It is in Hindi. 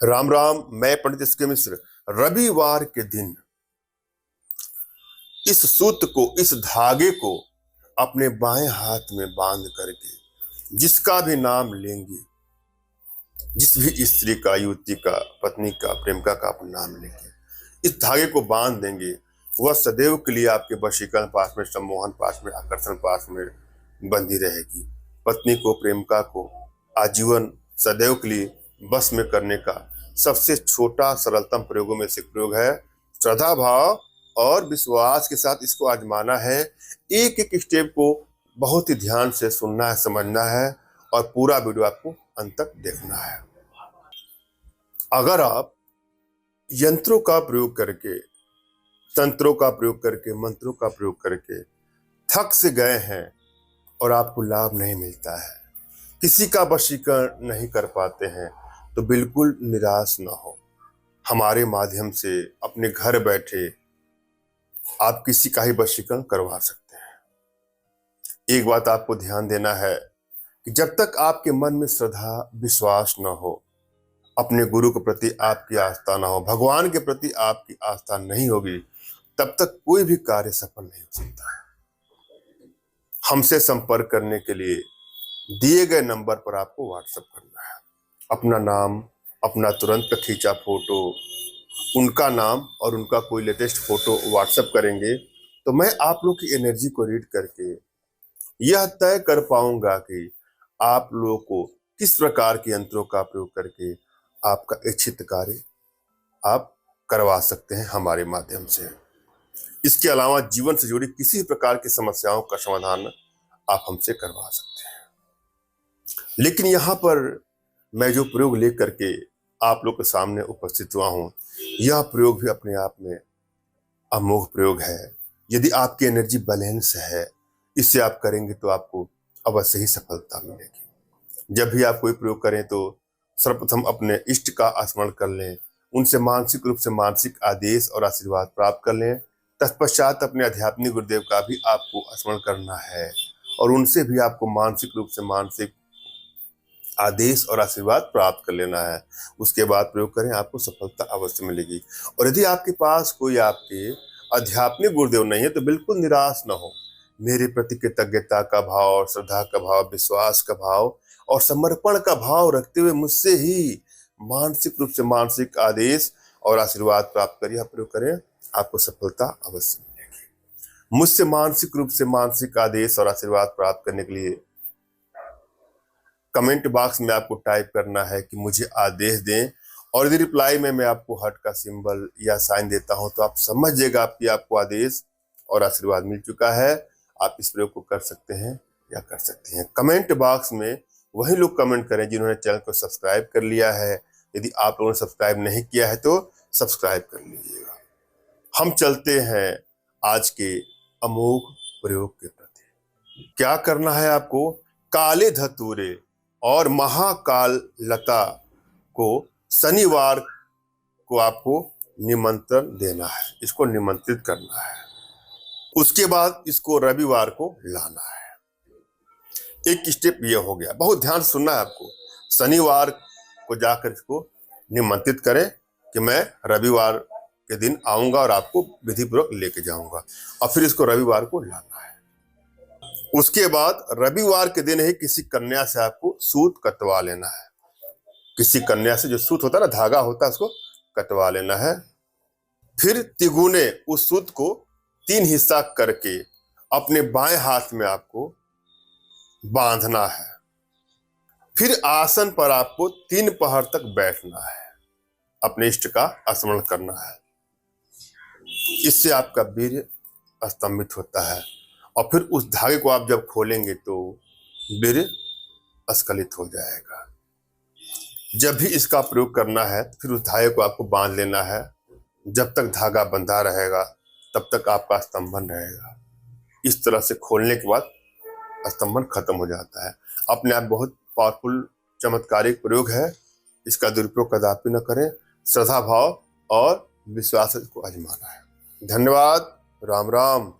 राम राम। मैं पंडित एस के मिश्र। रविवार के दिन इस सूत को, इस धागे को अपने बाएं हाथ में बांध करके जिसका भी नाम लेंगे, जिस भी स्त्री का, युवती का, पत्नी का, प्रेमिका का आप नाम लेंगे, इस धागे को बांध देंगे, वह सदैव के लिए आपके वशीकरण पास में, सम्मोहन पास में, आकर्षण पास में बंधी रहेगी। पत्नी को, प्रेमिका को आजीवन सदैव के लिए बस में करने का सबसे छोटा सरलतम प्रयोगों में से प्रयोग है। श्रद्धा भाव और विश्वास के साथ इसको आजमाना है। एक एक स्टेप को बहुत ही ध्यान से सुनना है, समझना है और पूरा वीडियो आपको अंत तक देखना है। अगर आप यंत्रों का प्रयोग करके, तंत्रों का प्रयोग करके, मंत्रों का प्रयोग करके थक से गए हैं और आपको लाभ नहीं मिलता है, किसी का वशीकरण नहीं कर पाते हैं, तो बिल्कुल निराश ना हो। हमारे माध्यम से अपने घर बैठे आप किसी का ही वशीकरण करवा सकते हैं। एक बात आपको ध्यान देना है कि जब तक आपके मन में श्रद्धा, विश्वास न हो, अपने गुरु के प्रति आपकी आस्था ना हो, भगवान के प्रति आपकी आस्था नहीं होगी, तब तक कोई भी कार्य सफल नहीं हो सकता है। हमसे संपर्क करने के लिए दिए गए नंबर पर आपको व्हाट्सएप करना है। अपना नाम, अपना तुरंत का खींचा फोटो, उनका नाम और उनका कोई लेटेस्ट फोटो व्हाट्सएप करेंगे तो मैं आप लोग की एनर्जी को रीड करके यह तय कर पाऊंगा कि आप लोगों को किस प्रकार के यंत्रों का प्रयोग करके आपका इच्छित कार्य आप करवा सकते हैं हमारे माध्यम से। इसके अलावा जीवन से जुड़ी किसी प्रकार की समस्याओं का समाधान आप हमसे करवा सकते हैं। लेकिन यहाँ पर मैं जो प्रयोग लेकर के आप लोग के सामने उपस्थित हुआ हूँ, यह प्रयोग भी अपने आप में अमोघ प्रयोग है। यदि आपकी एनर्जी बैलेंस है, इसे आप करेंगे तो आपको अवश्य ही सफलता मिलेगी। जब भी आप कोई प्रयोग करें तो सर्वप्रथम अपने इष्ट का स्मरण कर लें, उनसे मानसिक रूप से मानसिक आदेश और आशीर्वाद प्राप्त कर लें। तत्पश्चात अपने आध्यात्मिक गुरुदेव का भी आपको स्मरण करना है और उनसे भी आपको मानसिक रूप से मानसिक आदेश और आशीर्वाद प्राप्त कर लेना है। उसके बाद प्रयोग करें, आपको सफलता अवश्य मिलेगी। और यदि आपके पास कोई आपके आध्यात्मिक गुरुदेव नहीं है तो बिल्कुल निराश न हो। मेरे प्रति कृतज्ञता का भाव और श्रद्धा का भाव, विश्वास का भाव और समर्पण का भाव रखते हुए मुझसे ही मानसिक रूप से मानसिक आदेश और आशीर्वाद प्राप्त करिए, प्रयोग करें, आपको सफलता अवश्य मिलेगी। मुझसे मानसिक रूप से मानसिक आदेश और आशीर्वाद प्राप्त करने के लिए कमेंट बॉक्स में आपको टाइप करना है कि मुझे आदेश दें, और यदि रिप्लाई में मैं आपको हार्ट का सिंबल या साइन देता हूं तो आप समझिएगा कि आपको आदेश और आशीर्वाद मिल चुका है। आप इस प्रयोग को कर सकते हैं या कर सकते हैं। कमेंट बॉक्स में वही लोग कमेंट करें जिन्होंने चैनल को सब्सक्राइब कर लिया है। यदि आप लोगों ने सब्सक्राइब नहीं किया है तो सब्सक्राइब कर लीजिएगा। हम चलते हैं आज के अमोघ प्रयोग के प्रति। क्या करना है आपको? काले धतूरे और महाकाल लता को शनिवार को आपको निमंत्रण देना है, इसको निमंत्रित करना है। उसके बाद इसको रविवार को लाना है। एक स्टेप ये हो गया, बहुत ध्यान से सुनना है आपको। शनिवार को जाकर इसको निमंत्रित करें कि मैं रविवार के दिन आऊंगा और आपको विधि पूर्वक लेके जाऊंगा, और फिर इसको रविवार को लाना है। उसके बाद रविवार के दिन ही किसी कन्या से आपको सूत कटवा लेना है। किसी कन्या से जो सूत होता है ना, धागा होता है, उसको कटवा लेना है। फिर तिगुने उस सूत को 3 हिस्सा करके अपने बाएं हाथ में आपको बांधना है। फिर आसन पर आपको 3 पहर तक बैठना है, अपने इष्ट का स्मरण करना है। इससे आपका वीर्य स्तंभित होता है और फिर उस धागे को आप जब खोलेंगे तो वीर्य स्खलित हो जाएगा। जब भी इसका प्रयोग करना है फिर उस धागे को आपको बांध लेना है। जब तक धागा बंधा रहेगा तब तक आपका स्तंभन रहेगा। इस तरह से खोलने के बाद स्तंभन खत्म हो जाता है। अपने आप बहुत पावरफुल चमत्कारिक प्रयोग है। इसका दुरुपयोग कदापि न करें। श्रद्धा भाव और विश्वास को आजमाना है। धन्यवाद। राम राम।